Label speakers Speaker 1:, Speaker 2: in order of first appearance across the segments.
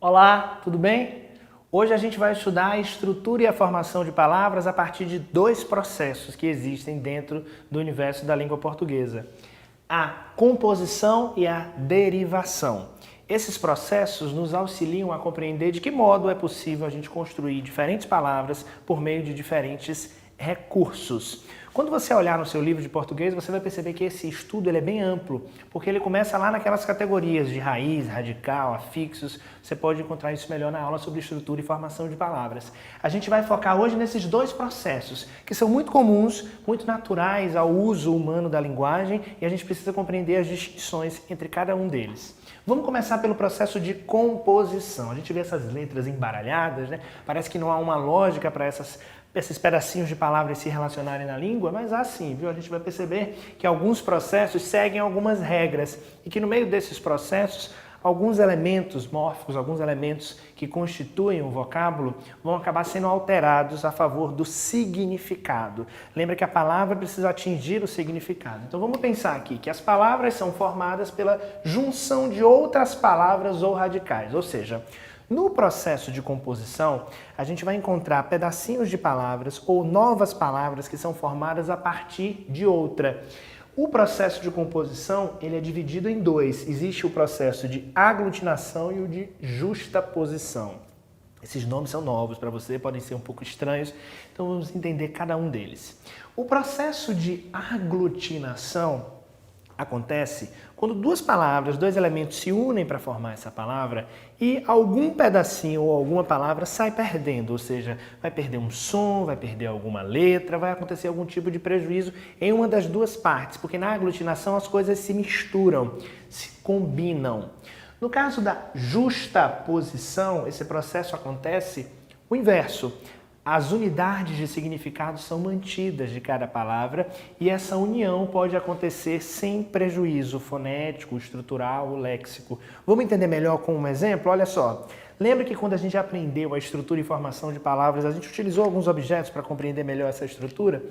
Speaker 1: Olá, tudo bem? Hoje a gente vai estudar a estrutura e a formação de palavras a partir de dois processos que existem dentro do universo da língua portuguesa: a composição e a derivação. Esses processos nos auxiliam a compreender de que modo é possível a gente construir diferentes palavras por meio de diferentes recursos. Quando você olhar no seu livro de português, você vai perceber que esse estudo ele é bem amplo, porque ele começa lá naquelas categorias de raiz, radical, afixos. Você pode encontrar isso melhor na aula sobre estrutura e formação de palavras. A gente vai focar hoje nesses dois processos, que são muito comuns, muito naturais ao uso humano da linguagem, e a gente precisa compreender as distinções entre cada um deles. Vamos começar pelo processo de composição. A gente vê essas letras embaralhadas, né? Parece que não há uma lógica para esses pedacinhos de palavras se relacionarem na língua, mas há sim, viu? A gente vai perceber que alguns processos seguem algumas regras e que no meio desses processos, alguns elementos mórficos, alguns elementos que constituem o vocábulo vão acabar sendo alterados a favor do significado. Lembra que a palavra precisa atingir o significado. Então vamos pensar aqui que as palavras são formadas pela junção de outras palavras ou radicais, ou seja, no processo de composição, a gente vai encontrar pedacinhos de palavras ou novas palavras que são formadas a partir de outra. O processo de composição ele é dividido em dois. Existe o processo de aglutinação e o de justaposição. Esses nomes são novos para você, podem ser um pouco estranhos, então vamos entender cada um deles. O processo de aglutinação acontece quando duas palavras, dois elementos se unem para formar essa palavra e algum pedacinho ou alguma palavra sai perdendo, ou seja, vai perder um som, vai perder alguma letra, vai acontecer algum tipo de prejuízo em uma das duas partes, porque na aglutinação as coisas se misturam, se combinam. No caso da justaposição, esse processo acontece o inverso. As unidades de significado são mantidas de cada palavra e essa união pode acontecer sem prejuízo fonético, estrutural ou léxico. Vamos entender melhor com um exemplo? Olha só. Lembra que quando a gente aprendeu a estrutura e formação de palavras, a gente utilizou alguns objetos para compreender melhor essa estrutura?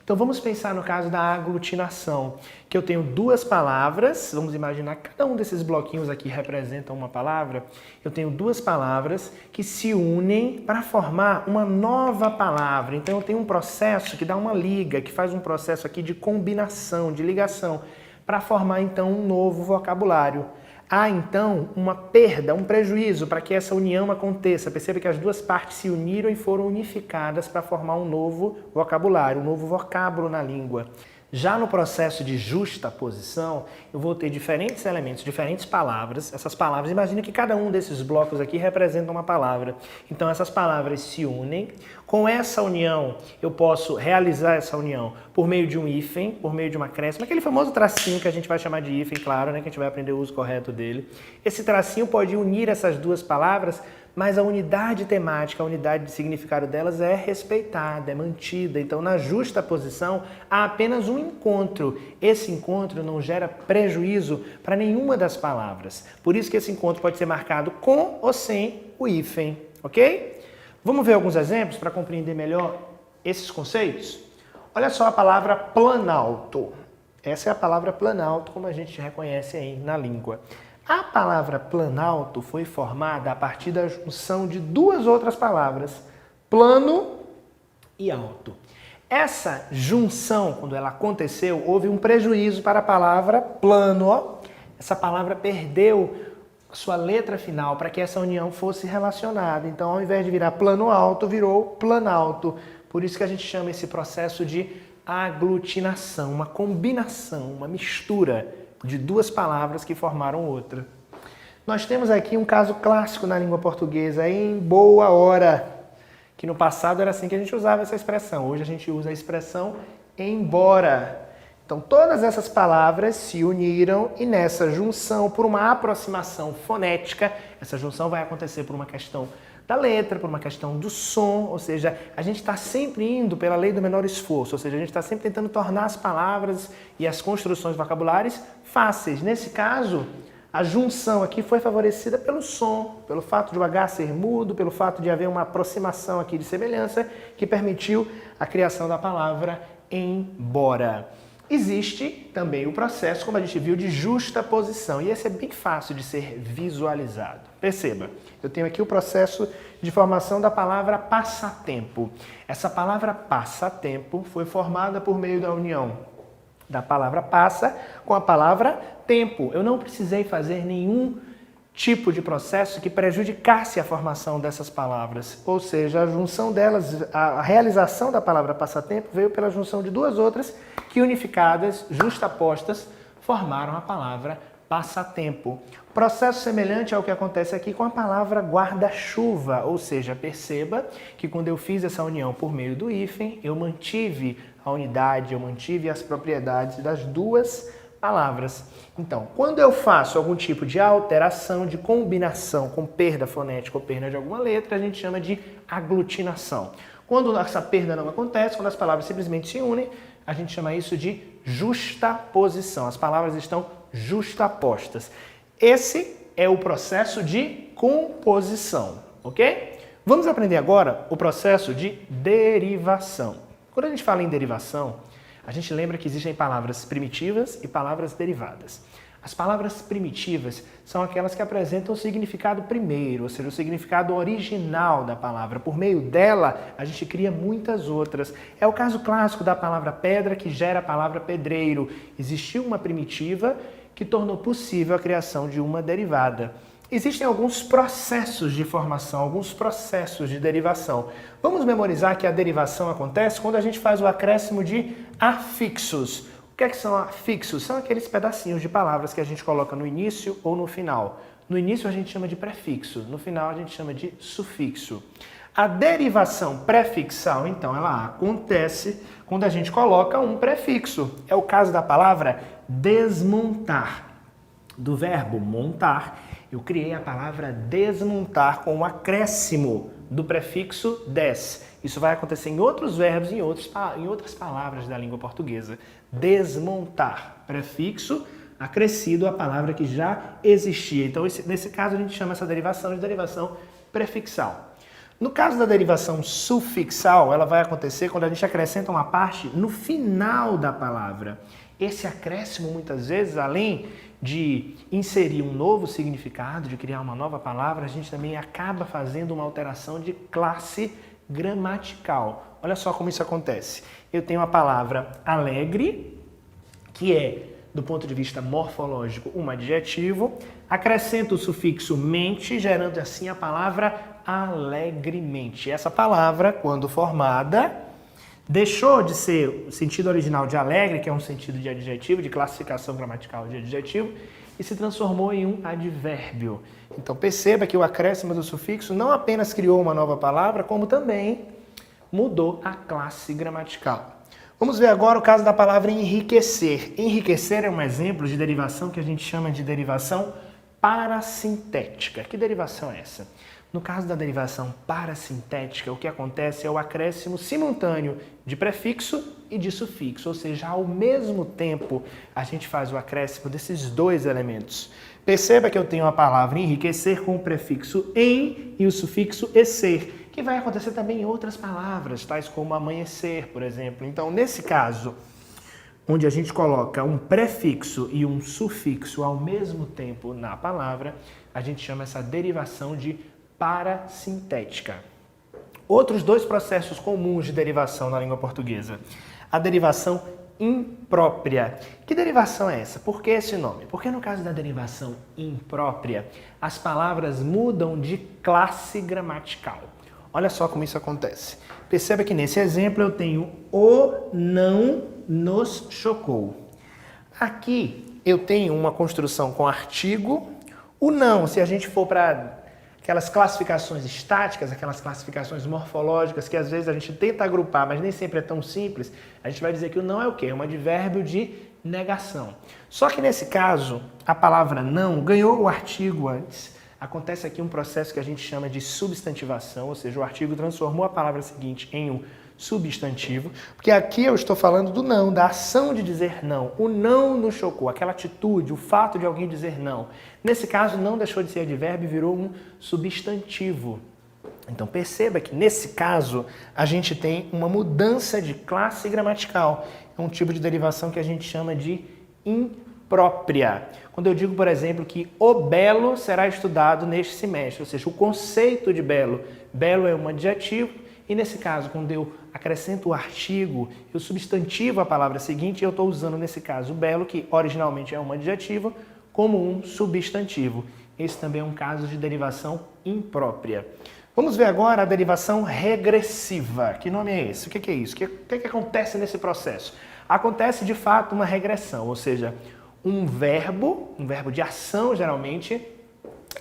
Speaker 1: Então vamos pensar no caso da aglutinação, que eu tenho duas palavras, vamos imaginar que cada um desses bloquinhos aqui representa uma palavra. Eu tenho duas palavras que se unem para formar uma nova palavra. Então eu tenho um processo que dá uma liga, que faz um processo aqui de combinação, de ligação, para formar então um novo vocabulário. Há então uma perda, um prejuízo para que essa união aconteça. Perceba que as duas partes se uniram e foram unificadas para formar um novo vocabulário, um novo vocábulo na língua. Já no processo de justaposição, eu vou ter diferentes elementos, diferentes palavras. Essas palavras, imagina que cada um desses blocos aqui representa uma palavra. Então essas palavras se unem. Com essa união, eu posso realizar essa união por meio de um hífen, por meio de uma acréscimo, aquele famoso tracinho que a gente vai chamar de hífen, claro, né, que a gente vai aprender o uso correto dele. Esse tracinho pode unir essas duas palavras, mas a unidade temática, a unidade de significado delas é respeitada, é mantida. Então, na justaposição, há apenas um encontro. Esse encontro não gera prejuízo para nenhuma das palavras. Por isso que esse encontro pode ser marcado com ou sem o hífen, ok? Vamos ver alguns exemplos para compreender melhor esses conceitos? Olha só a palavra planalto. Essa é a palavra planalto, como a gente reconhece aí na língua. A palavra planalto foi formada a partir da junção de duas outras palavras, plano e alto. Essa junção, quando ela aconteceu, houve um prejuízo para a palavra plano. Essa palavra perdeu sua letra final para que essa união fosse relacionada. Então, ao invés de virar plano alto, virou planalto. Por isso que a gente chama esse processo de aglutinação, uma combinação, uma mistura de duas palavras que formaram outra. Nós temos aqui um caso clássico na língua portuguesa, em boa hora, que no passado era assim que a gente usava essa expressão. Hoje a gente usa a expressão embora. Então todas essas palavras se uniram e nessa junção, por uma aproximação fonética, essa junção vai acontecer por uma questão da letra, por uma questão do som, ou seja, a gente está sempre indo pela lei do menor esforço, ou seja, a gente está sempre tentando tornar as palavras e as construções vocabulares fáceis. Nesse caso, a junção aqui foi favorecida pelo som, pelo fato de o H ser mudo, pelo fato de haver uma aproximação aqui de semelhança que permitiu a criação da palavra embora. Existe também o processo, como a gente viu, de justaposição, e esse é bem fácil de ser visualizado. Perceba, eu tenho aqui o processo de formação da palavra passatempo. Essa palavra passatempo foi formada por meio da união da palavra passa com a palavra tempo. Eu não precisei fazer nenhum tipo de processo que prejudicasse a formação dessas palavras, ou seja, a junção delas, a realização da palavra passatempo veio pela junção de duas outras que unificadas, justapostas, formaram a palavra passatempo. Processo semelhante ao que acontece aqui com a palavra guarda-chuva, ou seja, perceba que quando eu fiz essa união por meio do hífen, eu mantive a unidade, eu mantive as propriedades das duas palavras. Então, quando eu faço algum tipo de alteração, de combinação com perda fonética ou perda de alguma letra, a gente chama de aglutinação. Quando essa perda não acontece, quando as palavras simplesmente se unem, a gente chama isso de justaposição. As palavras estão justapostas. Esse é o processo de composição, ok? Vamos aprender agora o processo de derivação. Quando a gente fala em derivação, a gente lembra que existem palavras primitivas e palavras derivadas. As palavras primitivas são aquelas que apresentam o significado primeiro, ou seja, o significado original da palavra. Por meio dela, a gente cria muitas outras. É o caso clássico da palavra pedra que gera a palavra pedreiro. Existiu uma primitiva que tornou possível a criação de uma derivada. Existem alguns processos de formação, alguns processos de derivação. Vamos memorizar que a derivação acontece quando a gente faz o acréscimo de afixos. O que é que são afixos? São aqueles pedacinhos de palavras que a gente coloca no início ou no final. No início a gente chama de prefixo, no final a gente chama de sufixo. A derivação prefixal, então, ela acontece quando a gente coloca um prefixo. É o caso da palavra desmontar. Do verbo montar, eu criei a palavra desmontar com o acréscimo do prefixo des. Isso vai acontecer em outros verbos e em outras palavras da língua portuguesa. Desmontar, prefixo acrescido à palavra que já existia. Então, nesse caso, a gente chama essa derivação de derivação prefixal. No caso da derivação sufixal, ela vai acontecer quando a gente acrescenta uma parte no final da palavra. Esse acréscimo, muitas vezes, além de inserir um novo significado, de criar uma nova palavra, a gente também acaba fazendo uma alteração de classe gramatical. Olha só como isso acontece. Eu tenho a palavra alegre, que é, do ponto de vista morfológico, um adjetivo, acrescento o sufixo mente, gerando assim a palavra alegremente. Essa palavra, quando formada, deixou de ser o sentido original de alegre, que é um sentido de adjetivo, de classificação gramatical de adjetivo, e se transformou em um advérbio. Então perceba que o acréscimo do sufixo não apenas criou uma nova palavra, como também mudou a classe gramatical. Vamos ver agora o caso da palavra enriquecer. Enriquecer é um exemplo de derivação que a gente chama de derivação parasintética. Que derivação é essa? No caso da derivação parasintética, o que acontece é o acréscimo simultâneo de prefixo e de sufixo, ou seja, ao mesmo tempo a gente faz o acréscimo desses dois elementos. Perceba que eu tenho a palavra enriquecer com o prefixo em e o sufixo ecer, que vai acontecer também em outras palavras, tais como amanhecer, por exemplo. Então, nesse caso, onde a gente coloca um prefixo e um sufixo ao mesmo tempo na palavra, a gente chama essa derivação de parasintética. Outros dois processos comuns de derivação na língua portuguesa. A derivação imprópria. Que derivação é essa? Por que esse nome? Porque no caso da derivação imprópria, as palavras mudam de classe gramatical. Olha só como isso acontece. Perceba que nesse exemplo eu tenho o não nos chocou. Aqui eu tenho uma construção com artigo. O não, se a gente for para aquelas classificações estáticas, aquelas classificações morfológicas que às vezes a gente tenta agrupar, mas nem sempre é tão simples, a gente vai dizer que o não é o quê? É um advérbio de negação. Só que nesse caso, a palavra não ganhou o artigo antes, acontece aqui um processo que a gente chama de substantivação, ou seja, o artigo transformou a palavra seguinte em um substantivo, porque aqui eu estou falando do não, da ação de dizer não. O não nos chocou, aquela atitude, o fato de alguém dizer não. Nesse caso, não deixou de ser advérbio e virou um substantivo. Então perceba que nesse caso a gente tem uma mudança de classe gramatical. É um tipo de derivação que a gente chama de imprópria. Quando eu digo, por exemplo, que o belo será estudado neste semestre, ou seja, o conceito de belo. Belo é um adjetivo e nesse caso, quando eu acrescento o artigo, eu substantivo a palavra seguinte, eu estou usando nesse caso o belo, que originalmente é um adjetivo, como um substantivo. Esse também é um caso de derivação imprópria. Vamos ver agora a derivação regressiva. Que nome é esse? O que é isso? O que acontece nesse processo? Acontece, de fato, uma regressão, ou seja, um verbo de ação, geralmente,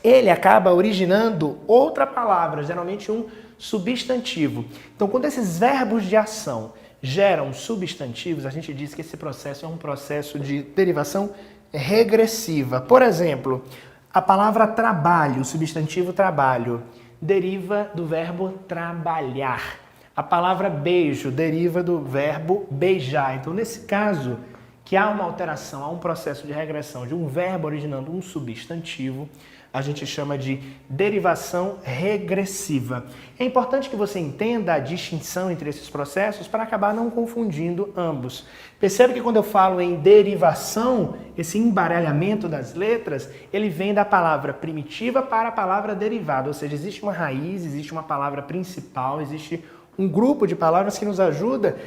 Speaker 1: ele acaba originando outra palavra, geralmente um substantivo. Então, quando esses verbos de ação geram substantivos, a gente diz que esse processo é um processo de derivação regressiva. Por exemplo, a palavra trabalho, o substantivo trabalho, deriva do verbo trabalhar. A palavra beijo deriva do verbo beijar. Então, nesse caso, que há uma alteração, há um processo de regressão de um verbo originando um substantivo, a gente chama de derivação regressiva. É importante que você entenda a distinção entre esses processos para acabar não confundindo ambos. Percebe que quando eu falo em derivação, esse embaralhamento das letras, ele vem da palavra primitiva para a palavra derivada, ou seja, existe uma raiz, existe uma palavra principal, existe um grupo de palavras que nos ajuda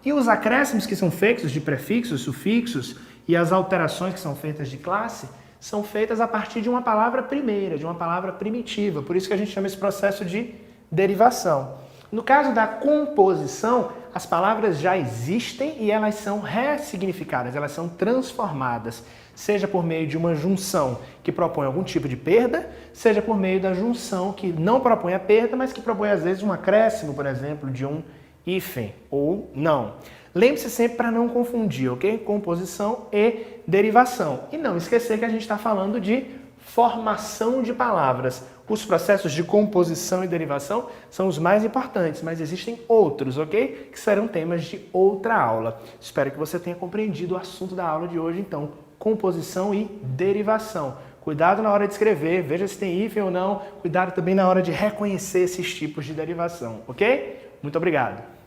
Speaker 1: e os acréscimos que são feitos de prefixos, sufixos e as alterações que são feitas de classe são feitas a partir de uma palavra primeira, de uma palavra primitiva. Por isso que a gente chama esse processo de derivação. No caso da composição, as palavras já existem e elas são ressignificadas, elas são transformadas, seja por meio de uma junção que propõe algum tipo de perda, seja por meio da junção que não propõe a perda, mas que propõe às vezes um acréscimo, por exemplo, de um hífen ou não. Lembre-se sempre para não confundir, ok? Composição e derivação. E não esquecer que a gente está falando de formação de palavras. Os processos de composição e derivação são os mais importantes, mas existem outros, ok? Que serão temas de outra aula. Espero que você tenha compreendido o assunto da aula de hoje, então, composição e derivação. Cuidado na hora de escrever, veja se tem hífen ou não. Cuidado também na hora de reconhecer esses tipos de derivação, ok? Muito obrigado.